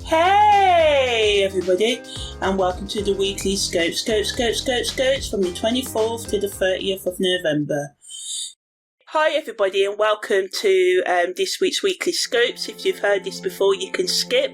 Hey everybody, and welcome to the weekly Scopes from the 24th to the 30th of November. Hi everybody, and welcome to this week's weekly Scopes. If you've heard this before, you can skip,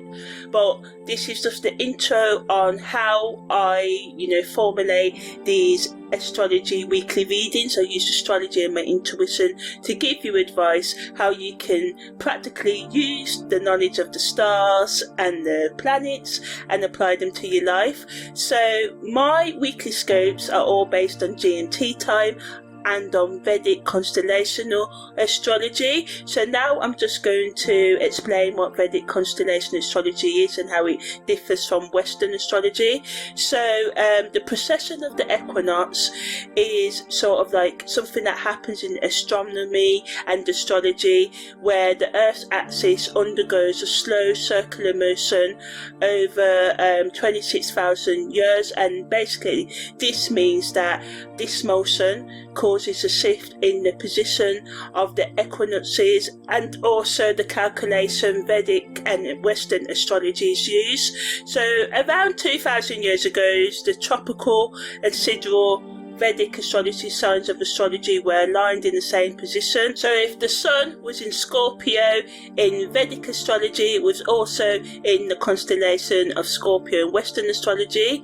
but this is just the intro on how I, formulate these astrology weekly readings. I use astrology and my intuition to give you advice how you can practically use the knowledge of the stars and the planets and apply them to your life. So my weekly Scopes are all based on GMT time and on Vedic constellational astrology. So now I'm just going to explain what Vedic constellation astrology is and how it differs from Western astrology. So the precession of the equinox is sort of like something that happens in astronomy and astrology, where the Earth's axis undergoes a slow circular motion over 26,000 years, and basically this means that this motion causes a shift in the position of the equinoxes and also the calculation Vedic and Western astrologies use. So around 2,000 years ago, the tropical and sidereal Vedic astrology signs of astrology were aligned in the same position. So if the sun was in Scorpio in Vedic astrology, it was also in the constellation of Scorpio in Western astrology.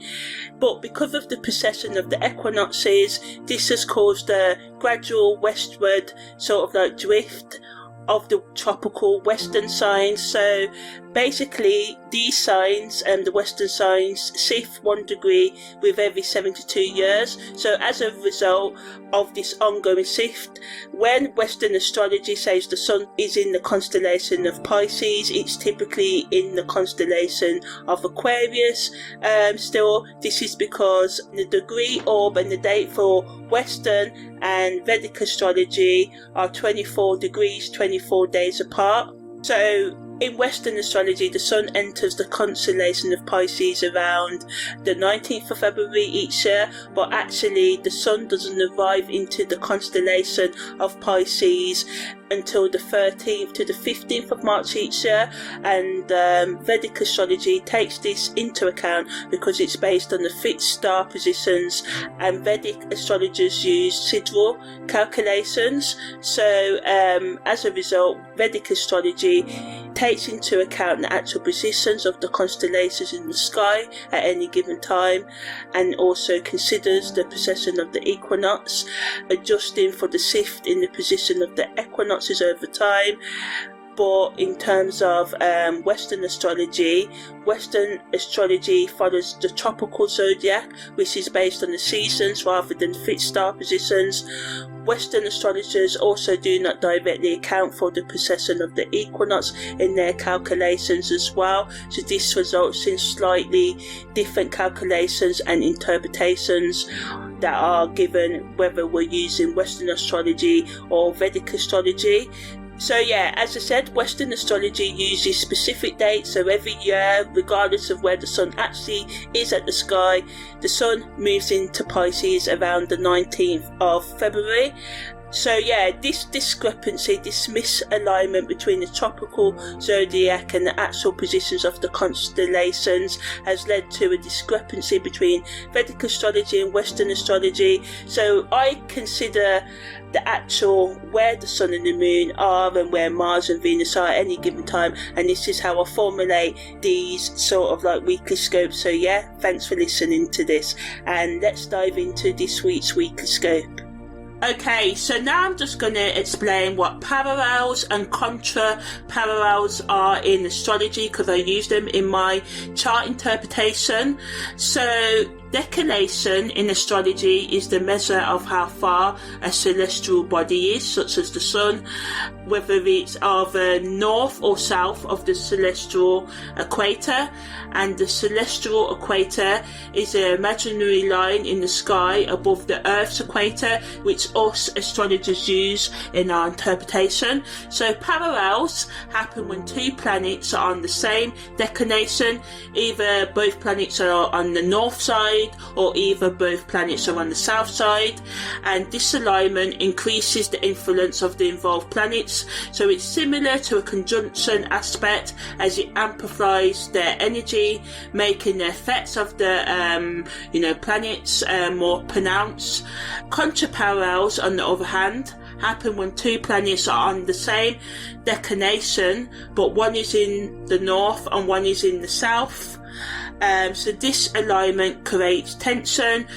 But because of the precession of the equinoxes, this has caused a gradual westward sort of like drift of the tropical Western signs. So basically these signs and the Western signs shift 1 degree with every 72 years. So as a result of this ongoing shift, when Western astrology says the sun is in the constellation of Pisces, it's typically in the constellation of Aquarius. Still, this is because the degree, orb and the date for Western and Vedic astrology are 24 degrees, 24 days apart. So in Western astrology, the sun enters the constellation of Pisces around the 19th of February each year, but actually the sun doesn't arrive into the constellation of Pisces until the 13th to the 15th of March each year, and Vedic astrology takes this into account because it's based on the fixed star positions, and Vedic astrologers use sidereal calculations. So as a result, Vedic astrology takes into account the actual positions of the constellations in the sky at any given time, and also considers the precession of the equinox, adjusting for the shift in the position of the equinoxes over time. But in terms of Western astrology follows the tropical zodiac, which is based on the seasons rather than fixed star positions. Western astrologers also do not directly account for the precession of the equinox in their calculations as well, so this results in slightly different calculations and interpretations that are given whether we're using Western astrology or Vedic astrology. So yeah, as I said, Western astrology uses specific dates, so every year, regardless of where the sun actually is at the sky, the sun moves into Pisces around the 19th of February. So yeah, this discrepancy, this misalignment between the tropical zodiac and the actual positions of the constellations has led to a discrepancy between Vedic astrology and Western astrology. So I consider the actual where the sun and the moon are and where Mars and Venus are at any given time, and this is how I formulate these sort of like weekly scopes. So yeah, thanks for listening to this, and let's dive into this week's weekly scope. Okay, so now I'm just going to explain what parallels and contra-parallels are in astrology, because I use them in my chart interpretation. So declination in astrology is the measure of how far a celestial body is, such as the sun, whether it's either north or south of the celestial equator. And the celestial equator is an imaginary line in the sky above the Earth's equator, which us astrologers use in our interpretation. So parallels happen when two planets are on the same declination. Either both planets are on the north side side, or either both planets are on the south side, and this alignment increases the influence of the involved planets. So it's similar to a conjunction aspect, as it amplifies their energy, making the effects of the planets more pronounced. Contra-parallels, on the other hand, happen when two planets are on the same declination, but one is in the north and one is in the south. So this alignment creates tension,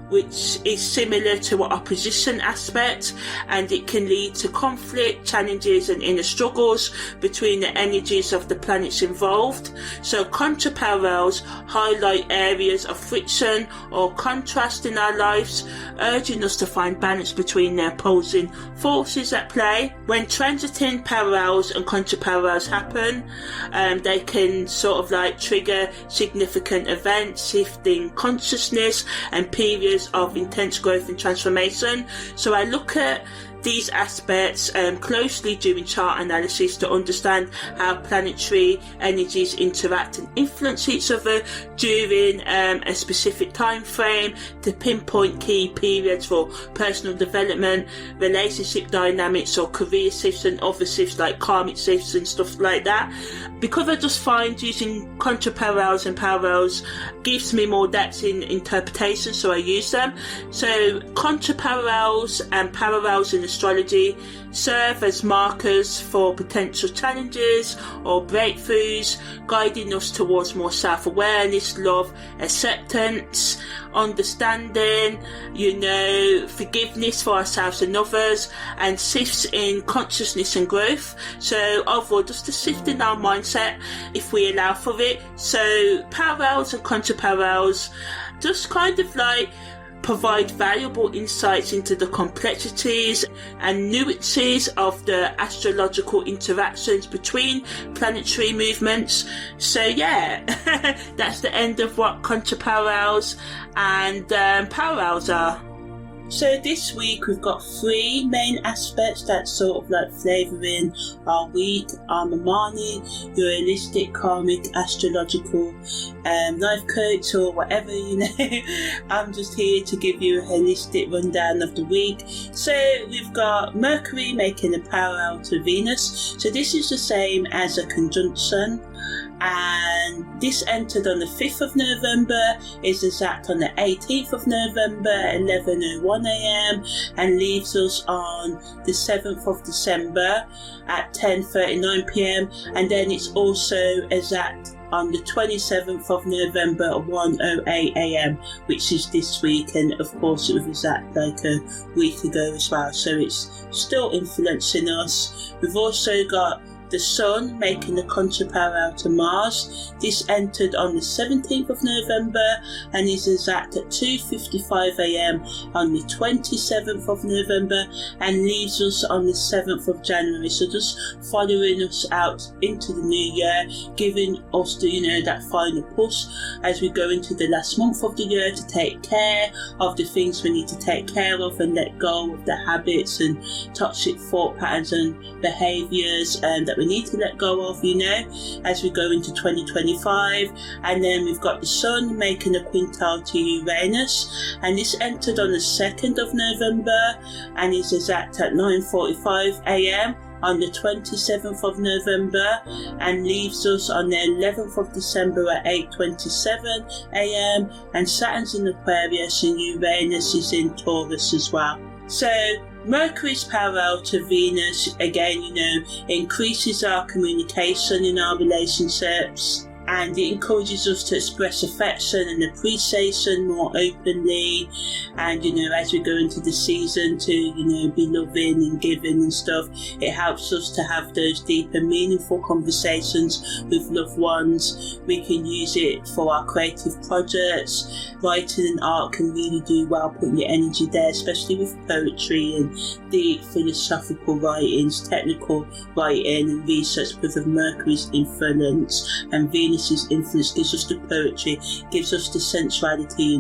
which is similar to an opposition aspect, and it can lead to conflict, challenges and inner struggles between the energies of the planets involved. So contra-parallels highlight areas of friction or contrast in our lives, urging us to find balance between their opposing forces at play. When transiting parallels and contra-parallels happen, they can sort of like trigger significant events, shifting consciousness and periods of intense growth and transformation. So I look at these aspects closely during chart analysis to understand how planetary energies interact and influence each other during a specific time frame, to pinpoint key periods for personal development, relationship dynamics or career shifts, and other shifts like karmic shifts and stuff like that. Because I just find using contra-parallels and parallels gives me more depth in interpretation, so I use them. So contra-parallels and parallels in astrology serve as markers for potential challenges or breakthroughs, guiding us towards more self-awareness, love, acceptance, understanding, forgiveness for ourselves and others, and shifts in consciousness and growth. So overall, just a shift in our mindset if we allow for it. So parallels and contra-parallels just kind of like provide valuable insights into the complexities and nuances of the astrological interactions between planetary movements. So yeah, that's the end of what contra-parallels and parallels are. So this week we've got three main aspects that sort of like flavouring our week: our Mamani, your holistic karmic astrological life coach, or whatever, I'm just here to give you a holistic rundown of the week. So we've got Mercury making a parallel to Venus. So this is the same as a conjunction, and this entered on the 5th of November, is exact on the 18th of November, 11:01 a.m, and leaves us on the 7th of December at 10:39 p.m, and then it's also exact on the 27th of November at 1:08 a.m, which is this week, and of course it was exact like a week ago as well, so it's still influencing us. We've also got the Sun making a contra-parallel to Mars. This entered on the 17th of November and is exact at 2:55 a.m. on the 27th of November, and leaves us on the 7th of January. So just following us out into the new year, giving us the, that final push as we go into the last month of the year to take care of the things we need to take care of and let go of the habits and toxic thought patterns and behaviours that we need to let go of, as we go into 2025. And then we've got the Sun making a quintile to Uranus, and this entered on the 2nd of November and is exact at 9:45 a.m. on the 27th of November, and leaves us on the 11th of December at 8:27 a.m. and Saturn's in Aquarius and Uranus is in Taurus as well. So Mercury's parallel to Venus, again, increases our communication in our relationships, and it encourages us to express affection and appreciation more openly, and as we go into the season to be loving and giving and stuff, it helps us to have those deep and meaningful conversations with loved ones. We can use it for our creative projects. Writing and art can really do well putting your energy there, especially with poetry and deep philosophical writings, technical writing and research, because of Mercury's influence, and Venus's influence gives us the poetry, gives us the sensuality,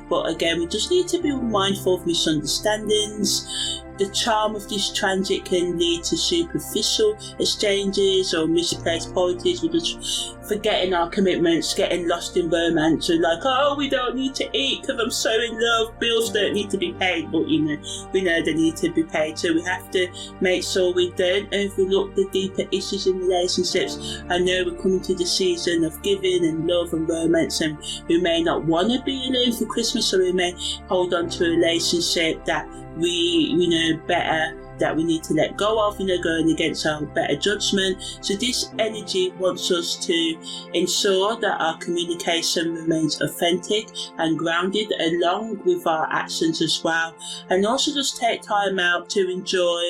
But again, we just need to be mindful of misunderstandings. the charm of this transit can lead to superficial exchanges or misplaced qualities. We're just forgetting our commitments, getting lost in romance. We're like, oh, we don't need to eat because I'm so in love. Bills don't need to be paid, but we know they need to be paid. So we have to make sure we don't overlook the deeper issues in relationships. I know we're coming to the season of giving and love and romance, and we may not want to be alone for Christmas, so we may hold on to a relationship that we know better, that we need to let go of, going against our better judgment. So this energy wants us to ensure that our communication remains authentic and grounded along with our actions as well. And also just take time out to enjoy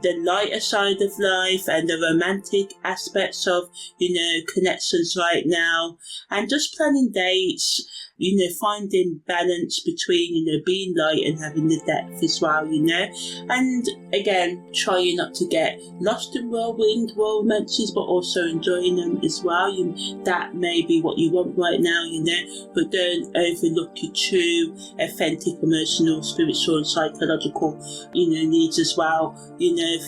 the lighter side of life and the romantic aspects of, connections right now. And just planning dates, finding balance between, being light and having the depth as well, And again, trying not to get lost in whirlwind romances, but also enjoying them as well. That may be what you want right now, but don't overlook your true, authentic, emotional, spiritual and psychological, needs as well.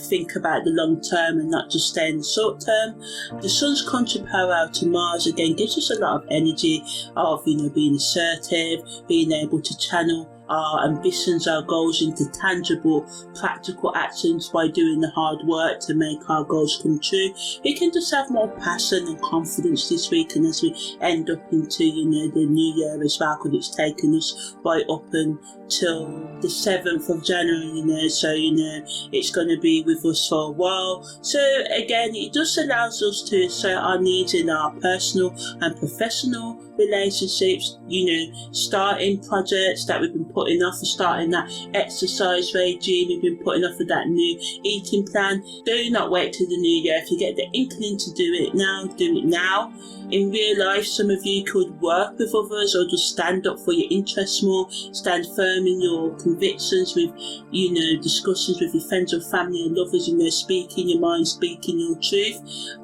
Think about the long term and not just stay in the short term. The sun's contra-parallel to Mars, again, gives us a lot of energy of, being assertive, being able to channel our ambitions, our goals into tangible, practical actions by doing the hard work to make our goals come true. We can just have more passion and confidence this week, and as we end up into, the new year as well, because it's taken us right up until the 7th of January, so, it's going to be with us for a while. So again, it just allows us to assert our needs in our personal and professional relationships, starting projects that we've been putting off, or starting that exercise regime we've been putting off, for that new eating plan. Do not wait till the new year. If you get the inkling to do it now, do it now. In real life, some of you could work with others or just stand up for your interests more, stand firm in your convictions with, discussions with your friends or family and lovers, speaking your mind, speaking your truth.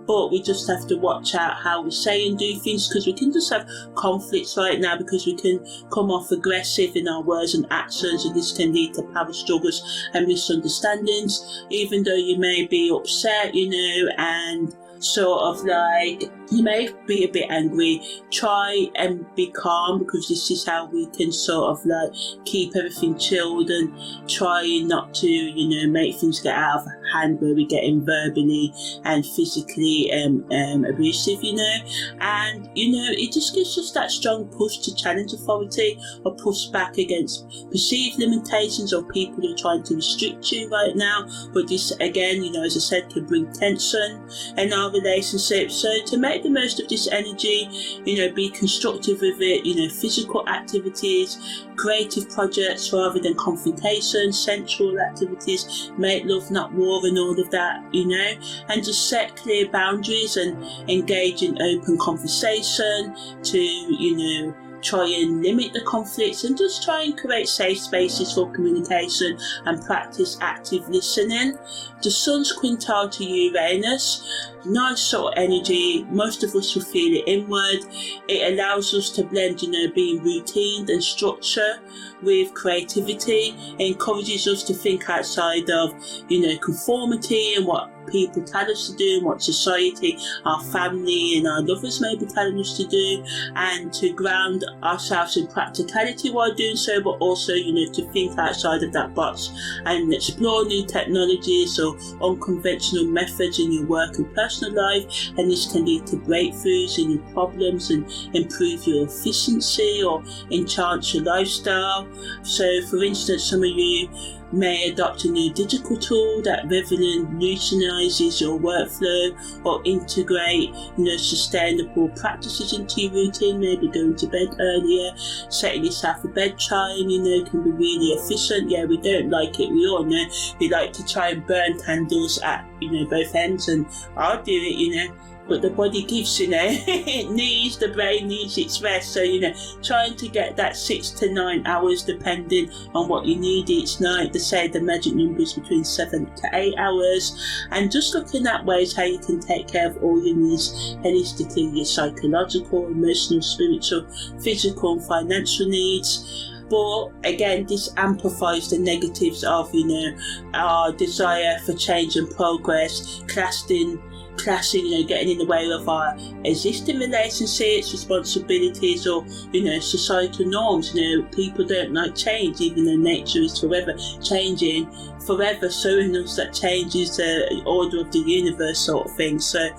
But we just have to watch out how we say and do things, because we can just have conflicts right now, because we can come off aggressive in our words and actions, and this can lead to power struggles and misunderstandings. Even though you may be upset, and sort of like, you may be a bit angry, try and be calm, because this is how we can sort of like keep everything chilled, and try not to, make things get out of hand where we're getting verbally and physically abusive, and, it just gives us that strong push to challenge authority or push back against perceived limitations or people who are trying to restrict you right now. But this, again, as I said, can bring tension in our relationships. So to make the most of this energy, be constructive with it, physical activities, creative projects rather than confrontation, sensual activities, make love not war and all of that, and just set clear boundaries and engage in open conversation to, try and limit the conflicts, and just try and create safe spaces for communication and practice active listening. The sun's quintile to Uranus, nice sort of energy. Most of us will feel it inward. It allows us to blend, being routine and structure with creativity. It encourages us to think outside of, conformity and what people tell us to do and what society, our family and our lovers may be telling us to do, and to ground ourselves in practicality while doing so, but also, to think outside of that box and explore new technologies or unconventional methods in your work and personal life. And this can lead to breakthroughs in your problems and improve your efficiency or enhance your lifestyle. So for instance, some of you may adopt a new digital tool that revolutionizes your workflow, or integrate, sustainable practices into your routine, maybe going to bed earlier, setting yourself a bedtime, can be really efficient. Yeah, we don't like it, we all know. We like to try and burn candles at, both ends, and I'll do it, but the body gives, it needs, the brain needs its rest. So, trying to get that 6 to 9 hours, depending on what you need each night. They say the magic number is between 7 to 8 hours. And just looking at ways how you can take care of all your needs holistically, your psychological, emotional, spiritual, physical and financial needs. But again, this amplifies the negatives of, our desire for change and progress, clashing, getting in the way of our existing relationships, responsibilities, or, societal norms. People don't like change, even though nature is forever changing, forever showing us that change is the order of the universe sort of thing. So,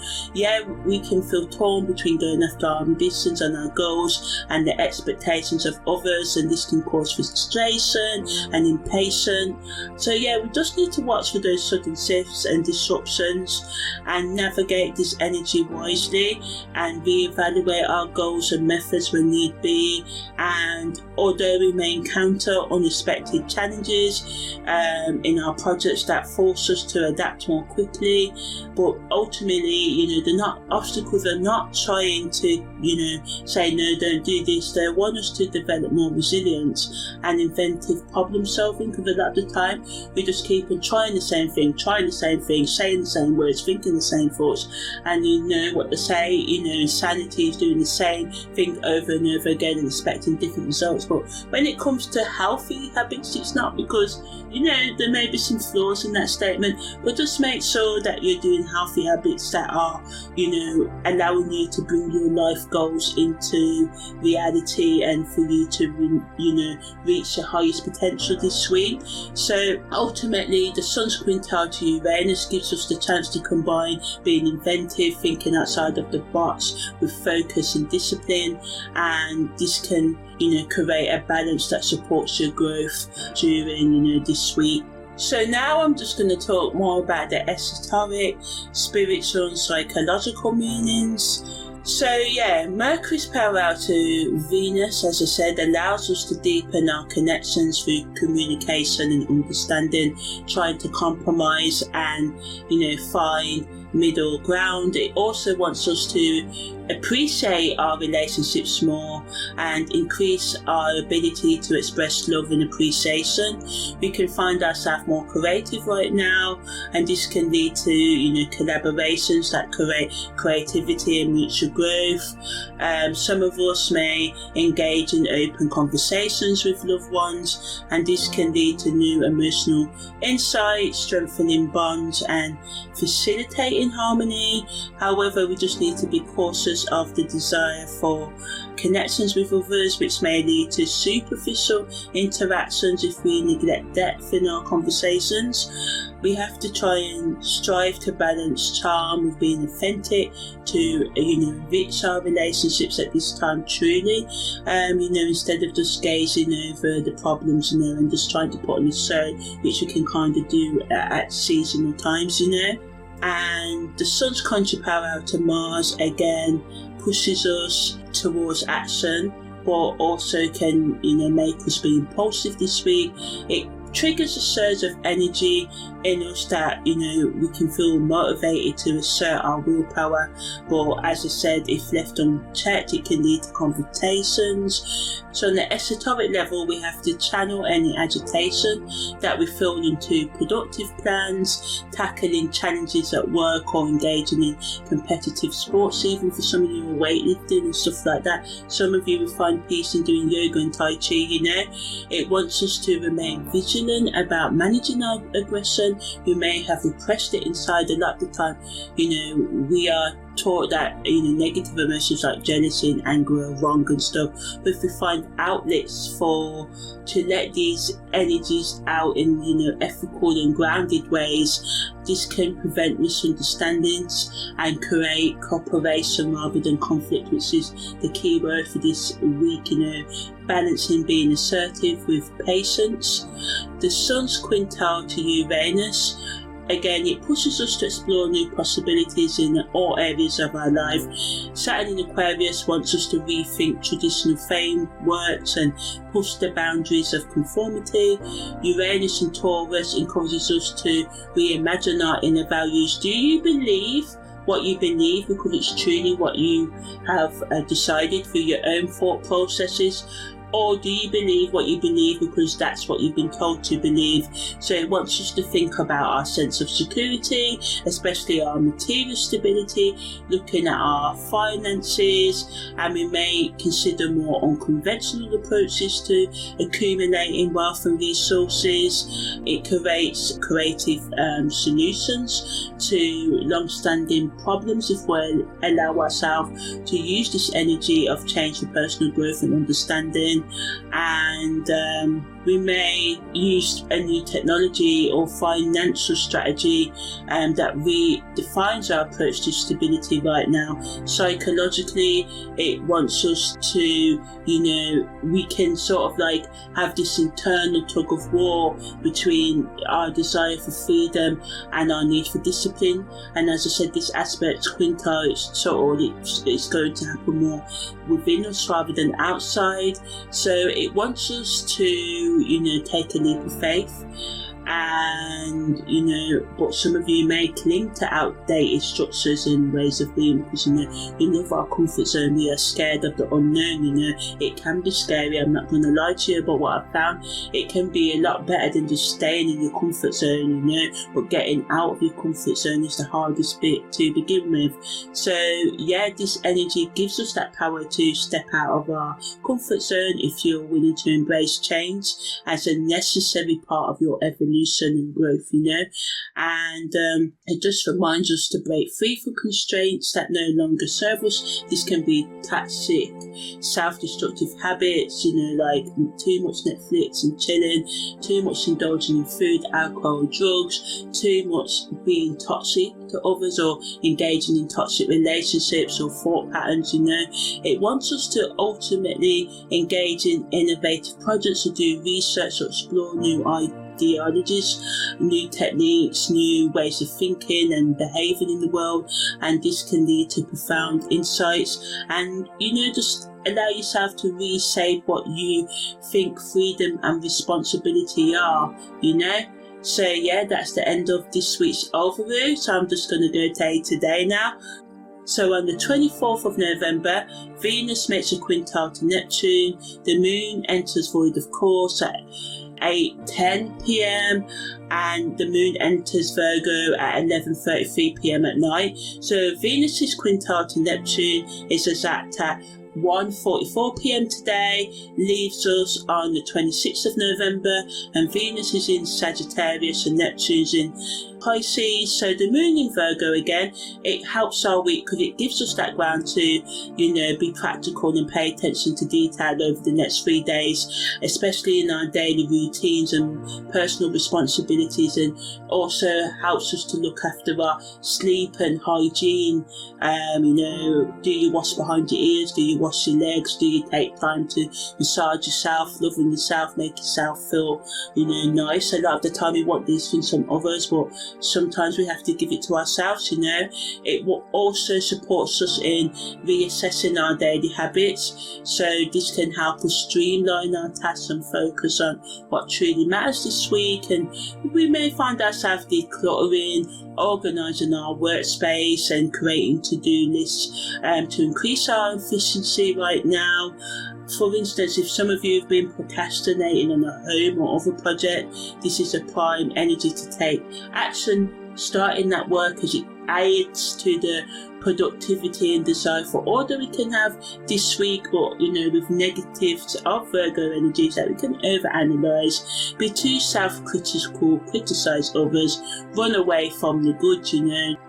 we can feel torn between going after our ambitions and our goals and the expectations of others, and this can cause frustration and impatience. So, we just need to watch for those sudden shifts and disruptions and navigate this energy wisely and reevaluate our goals and methods when need be. And although we may encounter unexpected challenges in our projects that force us to adapt more quickly, but ultimately, they're not obstacles. They're not trying to, say no, don't do this. They want us to develop more resilience and inventive problem solving, because a lot of the time we just keep on trying the same thing, saying the same words, thinking the same thoughts, and what they say, insanity is doing the same thing over and over again and expecting different results. But when it comes to healthy habits, it's not, because there may be some flaws in that statement, but just make sure that you're doing healthy habits that are, allowing you to bring your life goals into reality and for you to, reach your highest potential this week. So ultimately, the Sun's quintile to Uranus gives us the chance to combine being inventive, thinking outside of the box with focus and discipline, and this can, create a balance that supports your growth during, this week. So now I'm just going to talk more about the esoteric, spiritual and psychological meanings. So Mercury's parallel to Venus, as I said, allows us to deepen our connections through communication and understanding, trying to compromise and, find middle ground. It also wants us to appreciate our relationships more and increase our ability to express love and appreciation. We can find ourselves more creative right now, and this can lead to, collaborations that create creativity and mutual growth. Some of us may engage in open conversations with loved ones, and this can lead to new emotional insights, strengthening bonds and facilitating harmony. However, we just need to be cautious of the desire for connections with others, which may lead to superficial interactions if we neglect depth in our conversations. We have to try and strive to balance charm with being authentic to, enrich our relationships at this time truly, instead of just gazing over the problems, and just trying to put on a show, which we can kind of do at seasonal times, And the Sun's contra-parallel to Mars again pushes us towards action, but also can, make us be impulsive this week. It triggers a surge of energy in us that, we can feel motivated to assert our willpower. But as I said, if left unchecked, it can lead to confrontations. So on the esoteric level, we have to channel any agitation that we feel into productive plans, tackling challenges at work, or engaging in competitive sports, even for some of you weightlifting and stuff like that. Some of you will find peace in doing yoga and Tai Chi, It wants us to remain vigilant about managing our aggression. We may have repressed it inside a lot of the time. We are taught that negative emotions like jealousy and anger are wrong and stuff, but if we find outlets to let these energies out in ethical and grounded ways, this can prevent misunderstandings and create cooperation rather than conflict, which is the key word for this week. Balancing being assertive with patience. The Sun's quintile to Uranus, again, it pushes us to explore new possibilities in all areas of our life. Saturn in Aquarius wants us to rethink traditional frameworks and push the boundaries of conformity. Uranus in Taurus encourages us to reimagine our inner values. Do you believe what you believe because it's truly what you have decided through your own thought processes? Or do you believe what you believe because that's what you've been told to believe? So it wants us to think about our sense of security, especially our material stability, looking at our finances, and we may consider more unconventional approaches to accumulating wealth and resources. It creates creative solutions to long-standing problems if we allow ourselves to use this energy of change for personal growth and understanding. And we may use a new technology or financial strategy that redefines our approach to stability right now. Psychologically, it wants us to, we can sort of like have this internal tug of war between our desire for freedom and our need for discipline. And as I said, this aspect, Quintile, it's going to happen more within us rather than outside. So it wants us to, take a leap of faith. And but some of you may cling to outdated structures and ways of being because we love our comfort zone. We are scared of the unknown. It can be scary, I'm not going to lie to you, but what I've found, it can be a lot better than just staying in your comfort zone, but getting out of your comfort zone is the hardest bit to begin with. So yeah, this energy gives us that power to step out of our comfort zone if you're willing to embrace change as a necessary part of your evolution and growth, and it just reminds us to break free from constraints that no longer serve us. This can be toxic, self-destructive habits, like too much Netflix and chilling, too much indulging in food, alcohol, drugs, too much being toxic to others or engaging in toxic relationships or thought patterns. It wants us to ultimately engage in innovative projects, to do research, or explore new ideologies, new techniques, new ways of thinking and behaving in the world, and this can lead to profound insights. And just allow yourself to reshape what you think freedom and responsibility are. So yeah, that's the end of this week's overview. So I'm just going to go day to day now. So on the 24th of November, Venus makes a quintile to Neptune. The moon enters void of course at 8:10 p.m. and the moon enters Virgo at 11:33 p.m. at night. So Venus's quintile to Neptune is exact at 1:44 p.m. today, leaves us on the 26th of November, and Venus is in Sagittarius and Neptune's in Pisces. So the moon in Virgo again, it helps our week because it gives us that ground to, be practical and pay attention to detail over the next 3 days, especially in our daily routines and personal responsibilities, and also helps us to look after our sleep and hygiene. Do you wash behind your ears? Do you wash your legs? Do you take time to massage yourself, loving yourself, make yourself feel, nice? A lot of the time we want these things from others, but sometimes we have to give it to ourselves. It will also supports us in reassessing our daily habits, so this can help us streamline our tasks and focus on what truly matters this week. And we may find ourselves decluttering, organising our workspace and creating to-do lists to increase our efficiency right now. For instance, if some of you have been procrastinating on a home or other project, this is a prime energy to take action, starting that work, as it aids to the productivity and desire for order we can have this week. But with negatives of Virgo energies that we can overanalyze, be too self-critical, criticize others, run away from the good.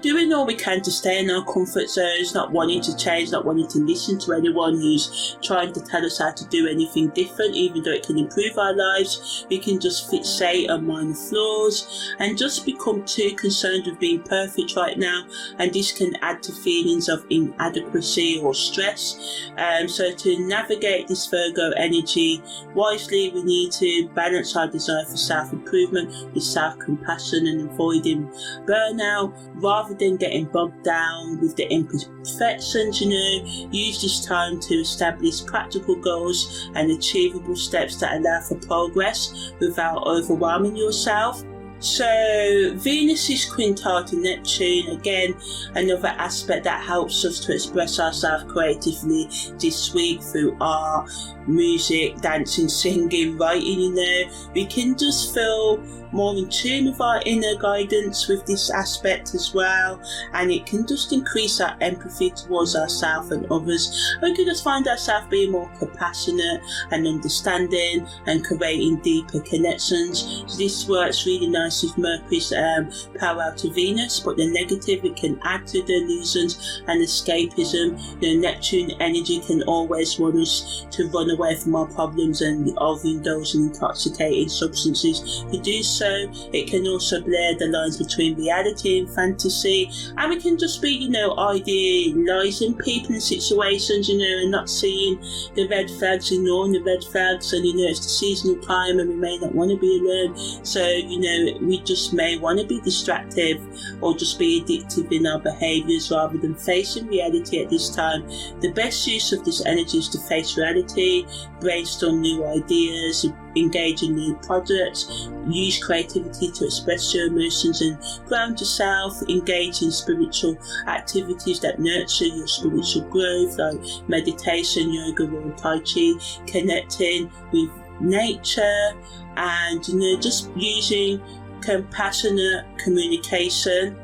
Doing all we can to stay in our comfort zones, not wanting to change, not wanting to listen to anyone who's trying to tell us how to do anything different, even though it can improve our lives. We can just fixate on minor flaws and just become too concerned with being perfect right now, and this can add to feelings of inadequacy or stress. So to navigate this Virgo energy wisely, we need to balance our desire for self-improvement with self-compassion and avoiding burnout rather than getting bogged down with the imperfections. Use this time to establish practical goals and achievable steps that allow for progress without overwhelming yourself. So Venus is quintile to Neptune, again another aspect that helps us to express ourselves creatively this week through art, music, dancing, singing, writing. We can just feel more in tune with our inner guidance with this aspect as well, and it can just increase our empathy towards ourselves and others. We can just find ourselves being more compassionate and understanding and creating deeper connections. So this works really nice with Mercury's parallel to Venus, but the negative, it can add to the illusions and escapism. The Neptune energy can always want us to run away from our problems and overindulge in intoxicating substances. To do so, it can also blur the lines between reality and fantasy, and we can just be, idealising people and situations, and not seeing the red flags, ignoring the red flags, and it's the seasonal time and we may not want to be alone, so we just may want to be distractive or just be addictive in our behaviours rather than facing reality at this time. The best use of this energy is to face reality, brainstorm new ideas, engage in new projects, use creativity to express your emotions and ground yourself, engage in spiritual activities that nurture your spiritual growth like meditation, yoga or tai chi, connecting with nature, and just using compassionate communication,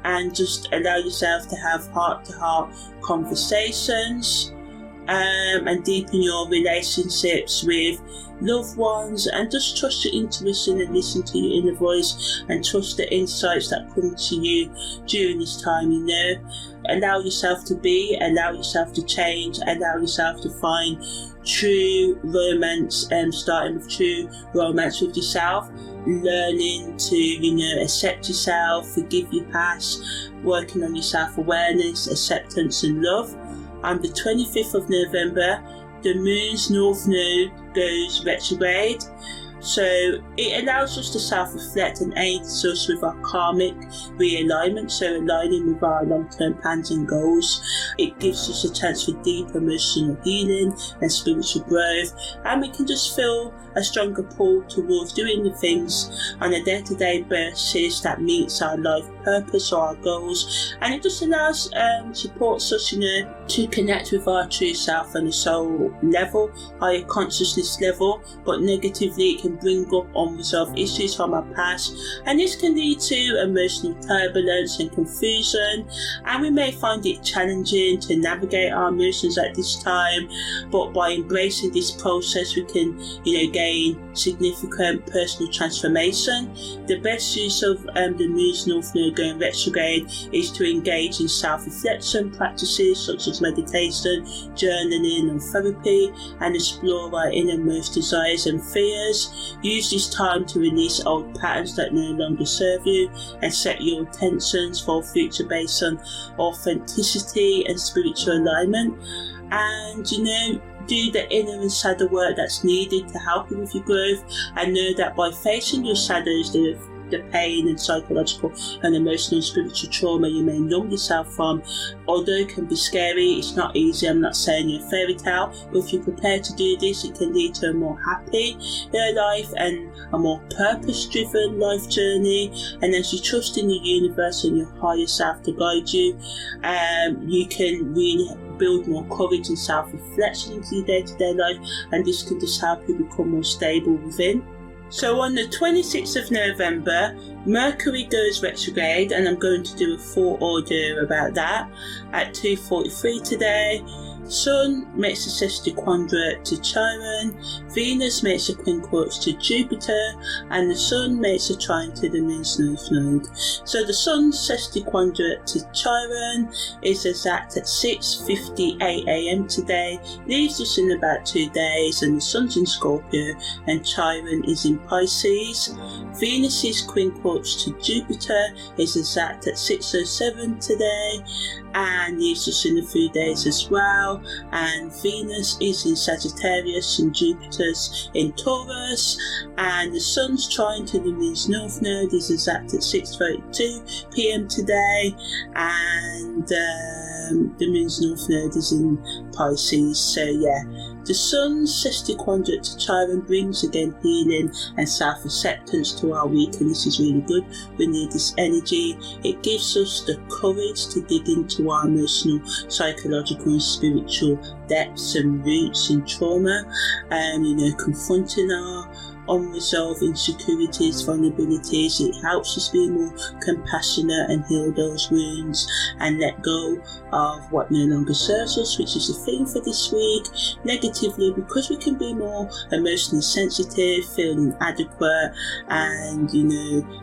and just allow yourself to have heart-to-heart conversations, and deepen your relationships with loved ones, and just trust your intuition and listen to your inner voice and trust the insights that come to you during this time. Allow yourself to be, allow yourself to change, allow yourself to find true romance, starting with true romance with yourself, learning to accept yourself, forgive your past, working on your self-awareness, acceptance and love. On the 25th of November, the moon's north node goes retrograde, so it allows us to self-reflect and aids us with our karmic realignment, so aligning with our long-term plans and goals. It gives us a chance for deep emotional healing and spiritual growth, and we can just feel a stronger pull towards doing the things on a day-to-day basis that meets our life purpose or our goals, and it just allows supports us to connect with our true self on a soul level, higher consciousness level. But negatively, it can bring up unresolved issues from our past, and this can lead to emotional turbulence and confusion, and we may find it challenging to navigate our emotions at this time. But by embracing this process, we can gain significant personal transformation. The best use of the moon's north node going retrograde is to engage in self-reflection practices such as meditation, journaling and therapy, and explore our innermost desires and fears. Use this time to release old patterns that no longer serve you and set your intentions for future based on authenticity and spiritual alignment, and do the inner and shadow work that's needed to help you with your growth, and know that by facing your shadows, the pain and psychological and emotional and spiritual trauma you may numb yourself from, although it can be scary, it's not easy. I'm not saying you're a fairy tale, but if you're prepared to do this, it can lead to a more happy life and a more purpose-driven life journey. And as you trust in the universe and your higher self to guide you, you can really build more courage and self-reflection into your day-to-day life, and this can just help you become more stable within. So on the 26th of November, Mercury goes retrograde, and I'm going to do a full audio about that at 2:43 today. Sun makes a sesquiquadrate to Chiron, Venus makes a quincunx to Jupiter, and the Sun makes a trine to the moon's north node. So the Sun's sesquiquadrate to Chiron is exact at 6:58 a.m. today, leaves us in about 2 days, and the Sun's in Scorpio and Chiron is in Pisces. Venus's quincunx to Jupiter is exact at 6:07 today and leaves us in a few days as well, and Venus is in Sagittarius and Jupiter's in Taurus, and the Sun's trine to the moon's north node is exact at 6:32 p.m. today, and the moon's north node is in Pisces. So yeah, The Sun's sesquiquadrant to Chiron brings again healing and self-acceptance to our week, and this is really good. We need this energy. It gives us the courage to dig into our emotional, psychological and spiritual depths and roots in trauma, confronting our unresolved insecurities, vulnerabilities. It helps us be more compassionate and heal those wounds and let go of what no longer serves us, which is the theme for this week. Negatively, because we can be more emotionally sensitive, feel inadequate, and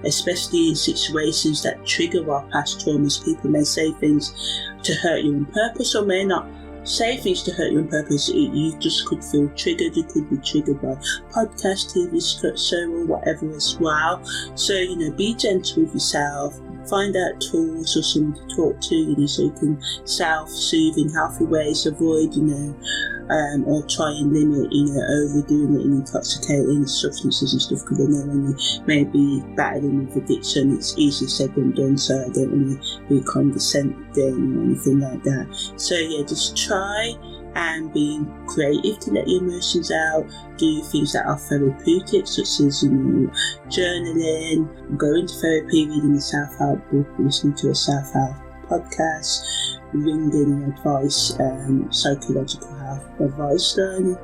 especially in situations that trigger our past traumas. People may say things to hurt you on purpose or may not say things to hurt you on purpose. You just could feel triggered. You could be triggered by podcast, TV, show, or whatever as well. So be gentle with yourself. Find out tools or someone to talk to, so you can self-soothe in healthy ways. Avoid, or try and limit, overdoing it and intoxicating substances and stuff, because I know when you may be battling with addiction, it's easier said than done, so I don't want to be condescending or anything like that. So yeah, just try and be creative to let your emotions out. Do things that are therapeutic, such as journaling, going to therapy, reading a self-help book, listening to a self-help podcast, ringing advice, psychological health advice, learning,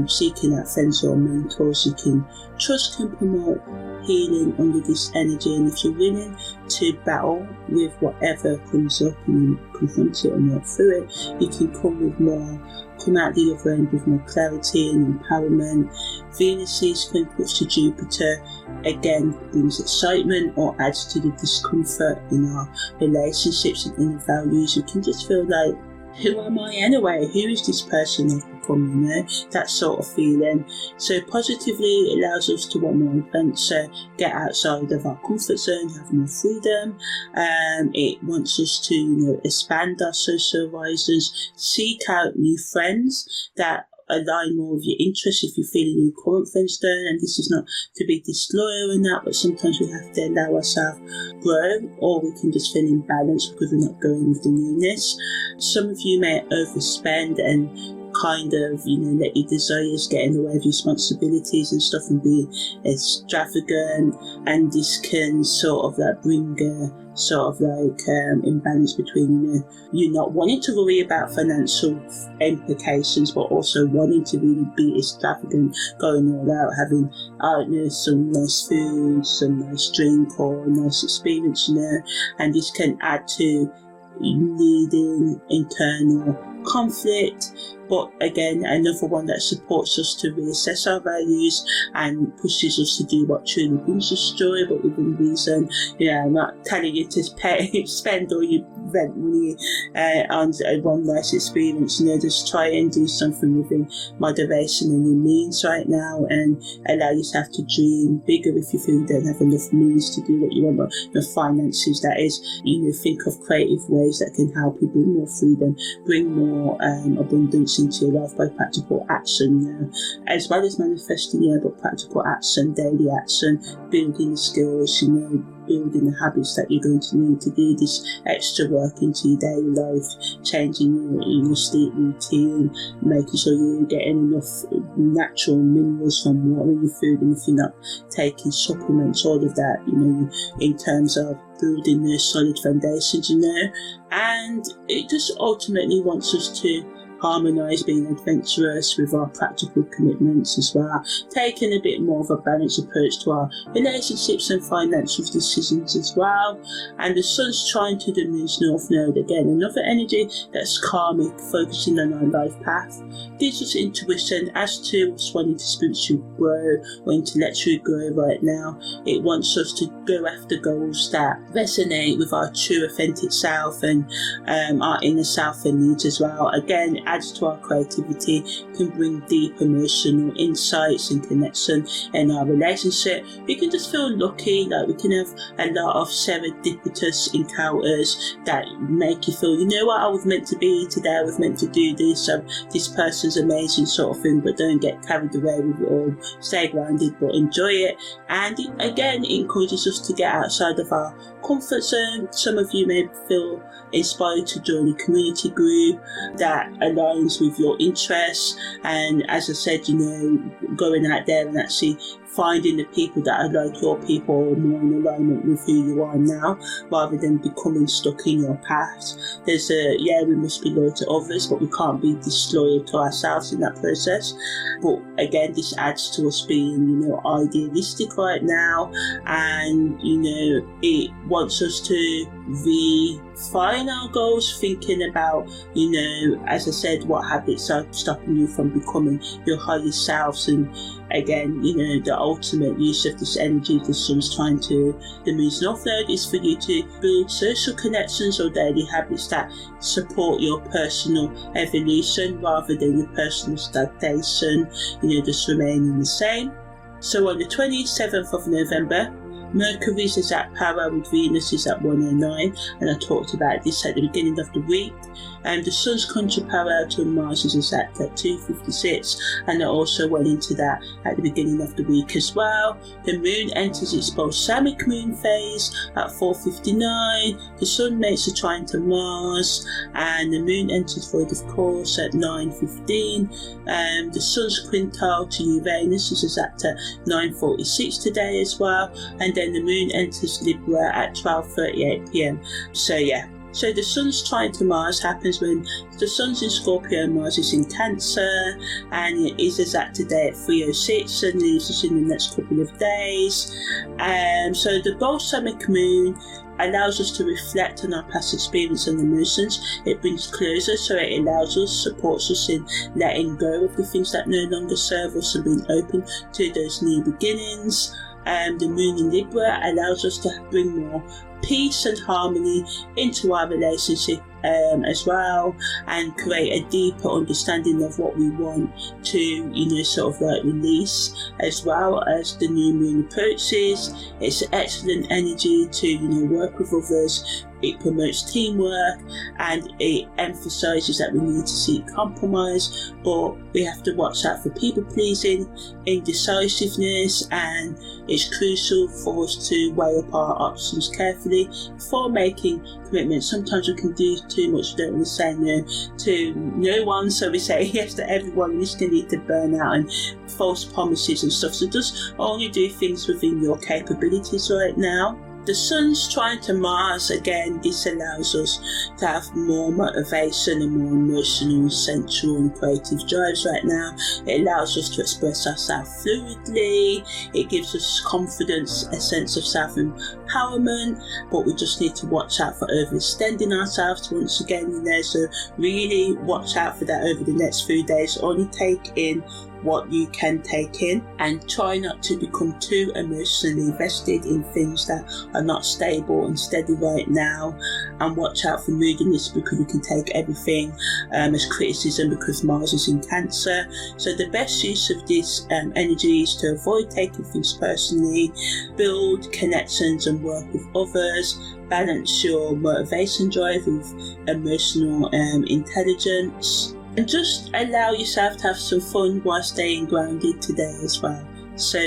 seeking out friends or mentors you can trust can promote healing under this energy. And if you're willing to battle with whatever comes up and confront it and work through it, you can come out the other end with more clarity and empowerment. Venus's twin push to Jupiter again brings excitement or adds to the discomfort in our relationships and inner values. You can just feel like, who am I anyway? Who is this person I've become? That sort of feeling. So positively, it allows us to want more adventure, get outside of our comfort zone, have more freedom. It wants us to, expand our social horizons, seek out new friends that align more with your interests if you're feeling your current friends don't. And this is not to be disloyal in that, but sometimes we have to allow ourselves grow, or we can just feel imbalanced because we're not going with the newness. Some of you may overspend and kind of, let your desires get in the way of responsibilities and stuff and be extravagant, and this can sort of like bring a imbalance between you not wanting to worry about financial implications but also wanting to really be extravagant, going all out, having some nice food, some nice drink or a nice experience, and this can add to leading internal conflict. But again, another one that supports us to reassess our values and pushes us to do what truly brings us joy, but within reason. I'm not telling you to spend all your rent money on one nice experience. Just try and do something within moderation and your means right now, and allow yourself to dream bigger if you feel you don't have enough means to do what you want, but the finances, that is. Think of creative ways that can help you bring more freedom, bring more abundance into your life by practical action, as well as manifesting, but practical action, daily action, building skills, building the habits that you're going to need to do this extra work into your daily life, changing your sleep routine, making sure you're getting enough natural minerals from water in your food, and if you're not taking supplements, all of that, in terms of building those solid foundations, and it just ultimately wants us to harmonise being adventurous with our practical commitments as well, taking a bit more of a balanced approach to our relationships and financial decisions as well. And the Sun's trying to the Moon's North Node again, another energy that's karmic, focusing on our life path, gives us intuition as to us wanting to spiritually grow or intellectually grow right now. It wants us to go after goals that resonate with our true authentic self and our inner self and needs as well. Again, adds to our creativity, can bring deep emotional insights and connection in our relationship. We can just feel lucky, like we can have a lot of serendipitous encounters that make you feel, I was meant to be today, I was meant to do this, this person's amazing sort of thing, but don't get carried away with it all. Stay grounded, but enjoy it. And again, it encourages us to get outside of our comfort zone. Some of you may feel inspired to join a community group that aligns with your interests, and as I said, going out there and actually finding the people that are like your people or more in alignment with who you are now, rather than becoming stuck in your past. There's we must be loyal to others, but we can't be disloyal to ourselves in that process. But again, this adds to us being, idealistic right now, and it wants us to refine our goals, thinking about, as I said, what habits are stopping you from becoming your highest selves. And again, the ultimate use of this energy the sun's trying to, the moon's north node, is for you to build social connections or daily habits that support your personal evolution rather than your personal stagnation, just remaining the same. So on the 27th of November, Mercury is at parallel with Venus is at 109, and I talked about this at the beginning of the week. And the Sun's contra-parallel to Mars is at 256, and I also went into that at the beginning of the week as well. The Moon enters its balsamic moon phase at 4:59. The Sun makes a trine to Mars, and the Moon enters void of course at 9:15. The Sun's quintile to Uranus is at 9:46 today as well, and then the Moon enters Libra at 12:38 p.m. So the Sun's trine to Mars happens when the Sun's in Scorpio and Mars is in Cancer, and it is exact today at 3:06 and leaves us in the next couple of days. So the balsamic moon allows us to reflect on our past experience and emotions. It brings closure, so it allows us, supports us in letting go of the things that no longer serve us and being open to those new beginnings. The moon in Libra allows us to bring more peace and harmony into our relationship as well, and create a deeper understanding of what we want to release, as well as the new moon approaches. It's excellent energy to work with others. It promotes teamwork, and it emphasises that we need to seek compromise, but we have to watch out for people pleasing, indecisiveness, and it's crucial for us to weigh up our options carefully before making commitments. Sometimes we can do too much, we don't want to say no to no one, so we say yes to everyone. This can lead to burnout and false promises and stuff, so just only do things within your capabilities right now. The Sun's trine to Mars, again, this allows us to have more motivation and more emotional, sensual and creative drives right now. It allows us to express ourselves fluidly. It gives us confidence, a sense of self-empowerment, but we just need to watch out for overextending ourselves once again, so really watch out for that over the next few days. Only take in what you can take in, and try not to become too emotionally invested in things that are not stable and steady right now, and watch out for moodiness, because we can take everything as criticism because Mars is in Cancer. So the best use of this energy is to avoid taking things personally, build connections and work with others, balance your motivation drive with emotional intelligence, and just allow yourself to have some fun while staying grounded today as well. So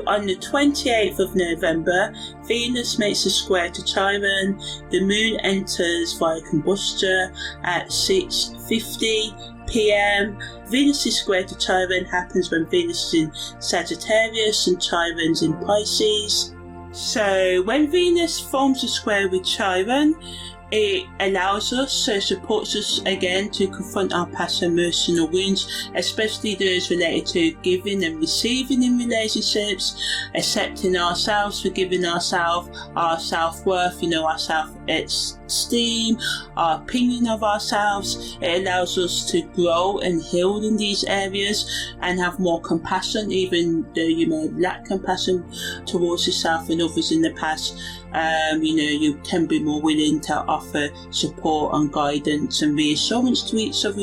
on the 28th of November, Venus makes a square to Chiron. The Moon enters via combustion at 6:50 p.m. Venus' square to Chiron happens when Venus is in Sagittarius and Chiron's in Pisces. So when Venus forms a square with Chiron, it allows us, so supports us again to confront our past emotional wounds, especially those related to giving and receiving in relationships, accepting ourselves, forgiving ourselves, our self-worth, our self-esteem, our opinion of ourselves. It allows us to grow and heal in these areas and have more compassion, even though you may have lacked compassion towards yourself and others in the past. You can be more willing to offer support and guidance and reassurance to each other,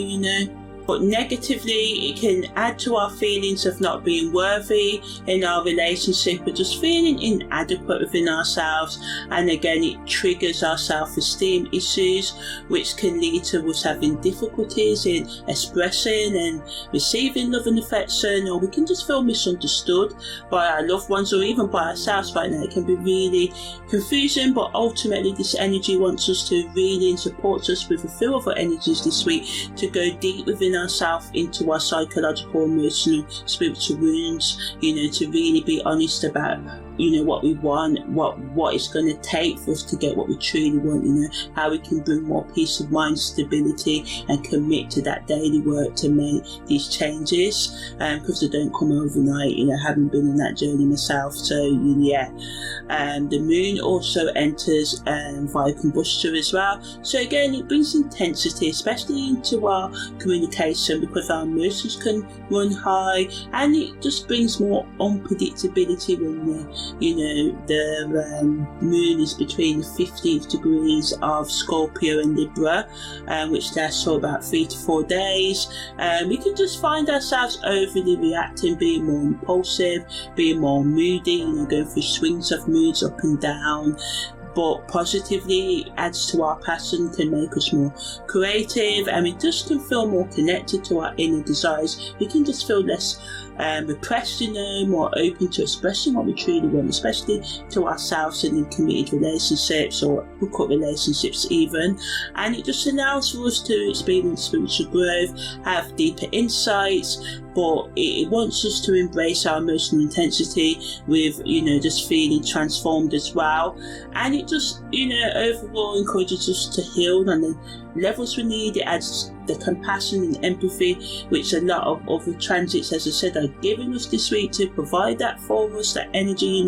But negatively, it can add to our feelings of not being worthy in our relationship, or just feeling inadequate within ourselves. And again, it triggers our self-esteem issues, which can lead to us having difficulties in expressing and receiving love and affection, or we can just feel misunderstood by our loved ones or even by ourselves right now. It can be really confusing, but ultimately this energy wants us to really, and supports us with a few other energies this week, to go deep within ourselves into our psychological, emotional, spiritual wounds, to really be honest about what we want, what it's going to take for us to get what we truly want, how we can bring more peace of mind, stability, and commit to that daily work to make these changes, because they don't come overnight, having been on that journey myself. So the moon also enters via combustion as well, so again it brings intensity, especially into our communication, because our emotions can run high, and it just brings more unpredictability when the moon is between the 15th degrees of Scorpio and Libra, which lasts for about 3 to 4 days. We can just find ourselves overly reacting, being more impulsive, being more moody, going through swings of moods up and down. But positively, it adds to our passion, can make us more creative, and we just can feel more connected to our inner desires. We can just feel less repressed, more open to expressing what we truly want, especially to ourselves and in committed relationships or hookup relationships even. And it just allows for us to experience spiritual growth, have deeper insights, but it wants us to embrace our emotional intensity with, just feeling transformed as well. And it just, overall encourages us to heal on the levels we need. It adds the compassion and empathy, which a lot of other transits, as I said, are giving us this week to provide that for us, that energy.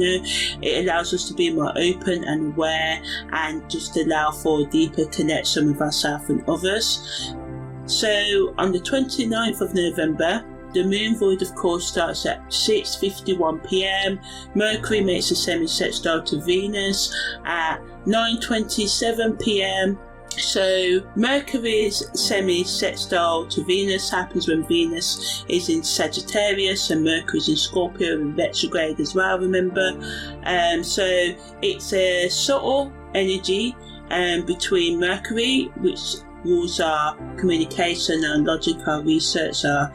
It allows us to be more open and aware, and just allow for a deeper connection with ourselves and others. So on the 29th of November, the moon void, of course, starts at 6:51 p.m. Mercury makes a semi-sextile to Venus at 9:27 p.m. So Mercury's semi-sextile to Venus happens when Venus is in Sagittarius and Mercury's in Scorpio and retrograde as well, remember. So it's a subtle energy between Mercury, which rules our communication, our logic, our research, our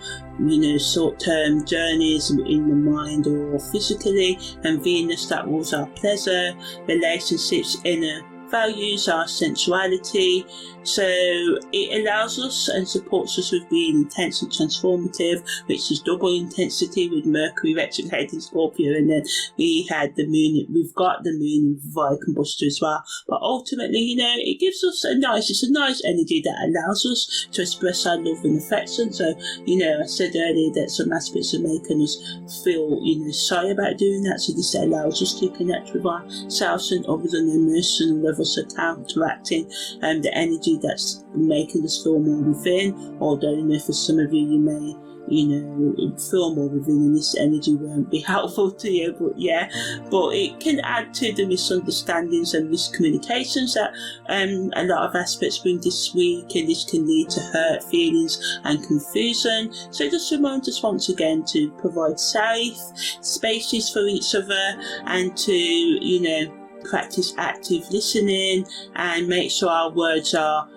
short-term journeys in the mind or physically, and Venus, that rules our pleasure, relationships, inner values, our sensuality. So it allows us and supports us with being intense and transformative, which is double intensity with Mercury retrograde in Scorpio, and then we've got the moon in via combustion as well. But ultimately, it gives us a nice energy that allows us to express our love and affection. So, I said earlier that some aspects are making us feel, shy about doing that. So this allows us to connect with ourselves and others on an emotional level, so counteracting the energy that's making us feel more within. Although, for some of you may feel more within, and this energy won't be helpful to you, but it can add to the misunderstandings and miscommunications that a lot of aspects bring this week, and this can lead to hurt feelings and confusion. So just remind us once again to provide safe spaces for each other, and to practice active listening, and make sure our words are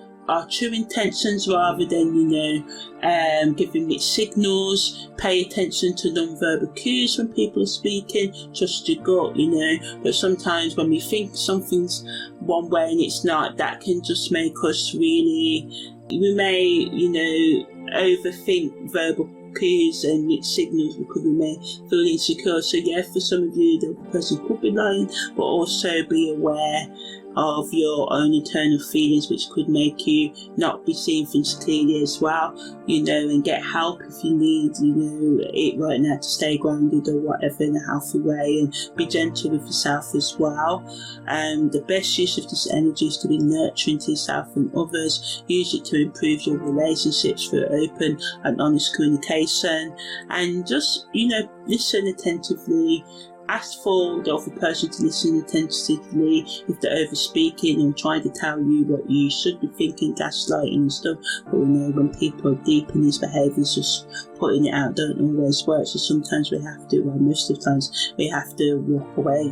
true intentions rather than giving mixed signals. Pay attention to non-verbal cues when people are speaking. Trust your gut, but sometimes when we think something's one way and it's not, that can just make us we may overthink verbal cues and mixed signals because we may feel insecure. So for some of you, the person could be lying, but also be aware of your own internal feelings, which could make you not be seeing things clearly as well, and get help if you need, it right now to stay grounded or whatever in a healthy way, and be gentle with yourself as well. The best use of this energy is to be nurturing to yourself and others. Use it to improve your relationships through open and honest communication, and just, listen attentively ask for the other person to listen attentively if they're over speaking or trying to tell you what you should be thinking, gaslighting and stuff. But we know when people are deep in these behaviours, just putting it out don't always work. So sometimes we have to, well, most of the times we have to walk away,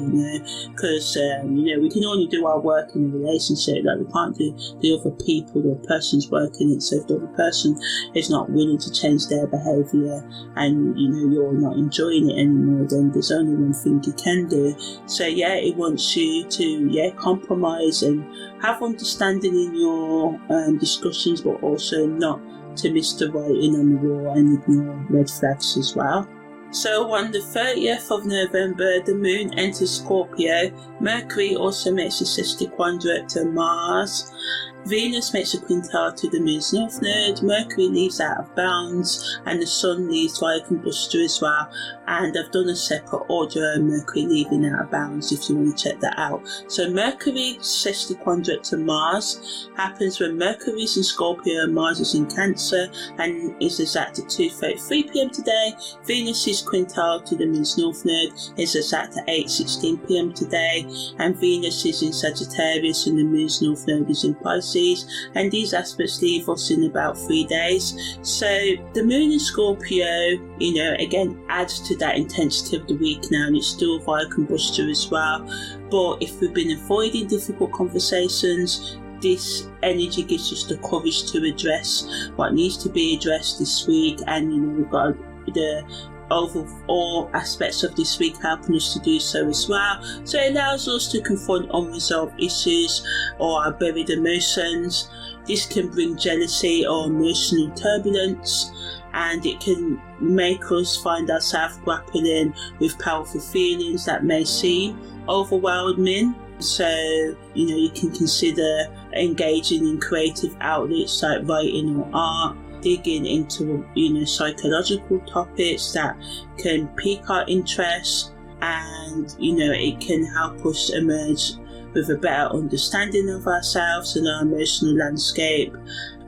because we can only do our work in a relationship. Like, we can't do the other people or person's work in it. So if the other person is not willing to change their behaviour and you're not enjoying it anymore, then there's only one thing you can do. So it wants you to compromise and have understanding in your discussions, but also not to miss the writing on the wall and ignore red flags as well. So on the 30th of November, the moon enters Scorpio. Mercury also makes a sesquiquadrate to Mars. Venus makes a quintile to the moon's north node. Mercury leaves out of bounds, and the sun leaves via combustor as well. And I've done a separate audio on Mercury leaving out of bounds if you want to check that out. So Mercury sesquiquadrate to Mars happens when Mercury is in Scorpio and Mars is in Cancer, and is exact at 2:33 p.m. today. Venus is quintile to the moon's north node, is exact at 8:16 p.m. today, and Venus is in Sagittarius and the moon's north node is in Pisces. And these aspects leave us in about 3 days. So the moon in Scorpio, again adds to that intensity of the week now, and it's still via combustor as well. But if we've been avoiding difficult conversations, this energy gives us the courage to address what needs to be addressed this week. And we've got the overall aspects of this week helping us to do so as well. So it allows us to confront unresolved issues or our buried emotions. This can bring jealousy or emotional turbulence, and it can make us find ourselves grappling with powerful feelings that may seem overwhelming. So, you can consider engaging in creative outlets like writing or art, digging into psychological topics that can pique our interest, and it can help us emerge with a better understanding of ourselves and our emotional landscape,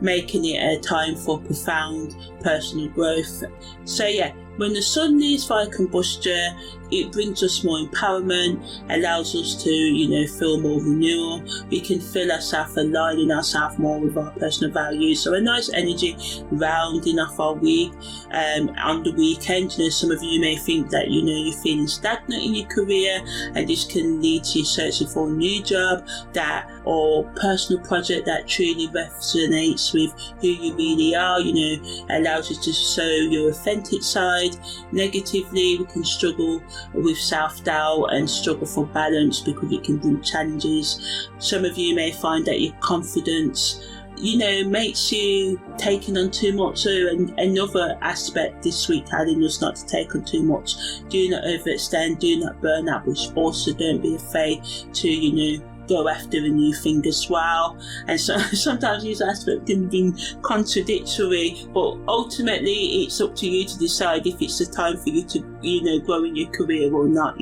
making it a time for profound personal growth. So when the sun leaves via combustor, it brings us more empowerment, allows us to, feel more renewal. We can feel ourselves aligning ourselves more with our personal values. So a nice energy rounding off our week. On the weekend, some of you may think that, you're feeling stagnant in your career, and this can lead to you searching for a new job or personal project that truly resonates with who you really are, allows you to show your authentic side. Negatively, we can struggle with self-doubt and struggle for balance because it can bring challenges. Some of you may find that your confidence makes you taking on too much. So another aspect this week telling us not to take on too much. Do not overextend, do not burn out, but also don't be afraid to go after a new thing as well. And so sometimes these aspects can be contradictory, but ultimately it's up to you to decide if it's the time for you to grow in your career or not.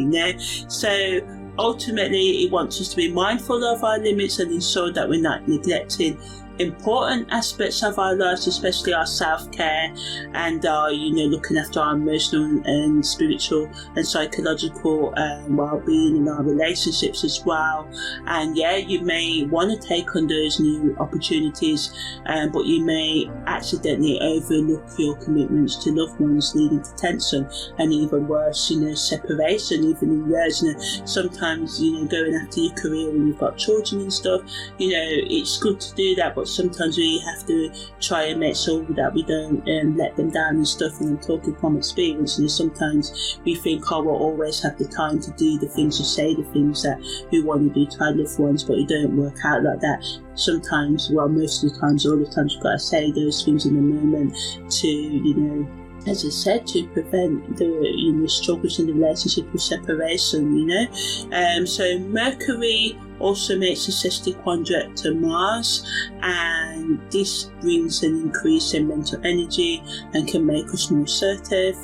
So ultimately it wants us to be mindful of our limits and ensure that we're not neglecting important aspects of our lives, especially our self-care and our, looking after our emotional and spiritual and psychological well-being in our relationships as well. And you may want to take on those new opportunities, but you may accidentally overlook your commitments to loved ones, leading to tension and even worse, separation, even in years. Sometimes, going after your career when you've got children and stuff, it's good to do that, but sometimes we have to try and make sure that we don't let them down and stuff. And I'm talking from experience. Sometimes we think, we'll always have the time to do the things or say the things that we want to do to our loved ones, but it don't work out like that. Sometimes, most of the times, all the times, you've got to say those things in the moment to, as I said, to prevent the struggles in the relationship with separation, So Mercury also makes a sesquiquadrate to Mars, and this brings an increase in mental energy and can make us more assertive.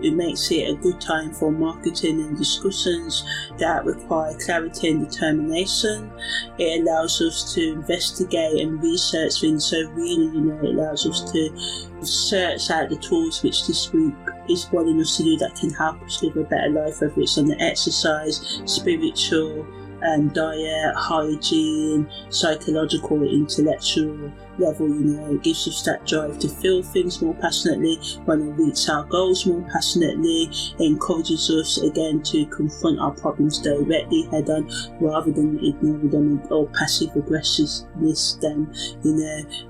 It makes it a good time for marketing and discussions that require clarity and determination. It allows us to investigate and research things, so really, it allows us to search out the tools which this week is wanting us to do that can help us live a better life, whether it's on the exercise, spiritual, diet, hygiene, psychological, intellectual level. It gives us that drive to feel things more passionately, want to reach our goals more passionately. It encourages us again to confront our problems directly head on, rather than ignore them or passive aggressiveness them.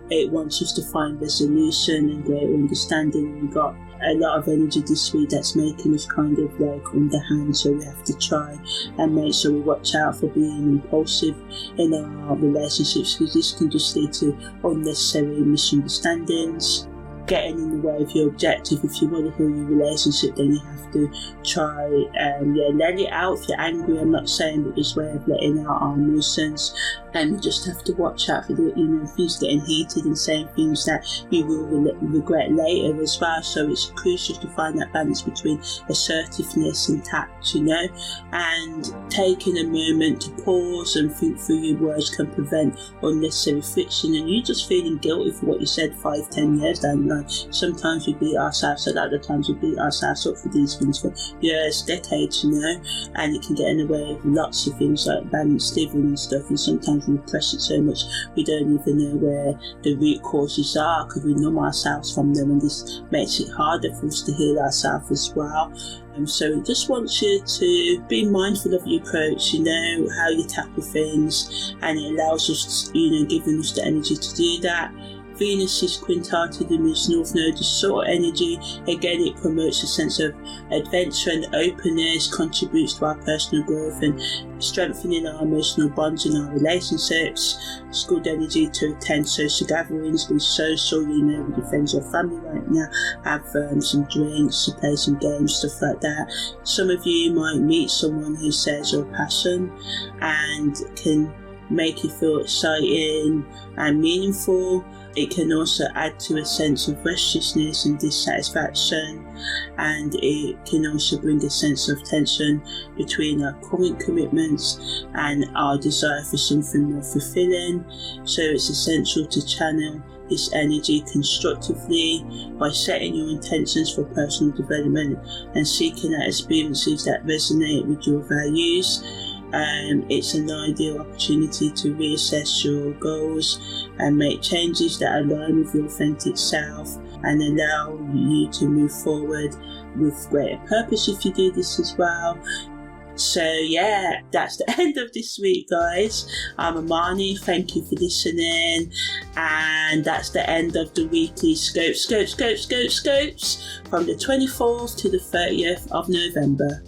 It wants us to find resolution and greater understanding. We've got a lot of energy this week that's making us kind of like underhand, so we have to try and make sure we watch out for being impulsive in our relationships, because this can just lead to unnecessary misunderstandings, getting in the way of your objective. If you want to heal your relationship, then you have to try let it out. If you're angry, I'm not saying, but this way of letting out our emotions, and you just have to watch out for the things getting heated and saying things that you will regret later as well. So it's crucial to find that balance between assertiveness and tact, and taking a moment to pause and think through your words can prevent unnecessary friction, and you just feeling guilty for what you said 5-10 years down the line. Sometimes we beat ourselves, a lot of times we beat ourselves up for these things for years, decades, and it can get in the way of lots of things like balanced living and stuff, and sometimes we repress it so much we don't even know where the root causes are, because we numb ourselves from them, and this makes it harder for us to heal ourselves as well. So it just wants you to be mindful of your approach, how you tackle things, and it allows us, giving us the energy to do that. Venus is quintile to the Moon's North Node, is sort of energy. Again, it promotes a sense of adventure and openness, contributes to our personal growth and strengthening our emotional bonds in our relationships. It's good energy to attend social gatherings, be social, with your friends or family right now, have some drinks, to play some games, stuff like that. Some of you might meet someone who shares your passion and can make you feel exciting and meaningful. It can also add to a sense of restlessness and dissatisfaction, and it can also bring a sense of tension between our current commitments and our desire for something more fulfilling. So it's essential to channel this energy constructively by setting your intentions for personal development and seeking out experiences that resonate with your values. It's an ideal opportunity to reassess your goals and make changes that align with your authentic self and allow you to move forward with greater purpose if you do this as well. So that's the end of this week, guys. I'm Amani, thank you for listening, and that's the end of the weekly scopes from the 24th to the 30th of November.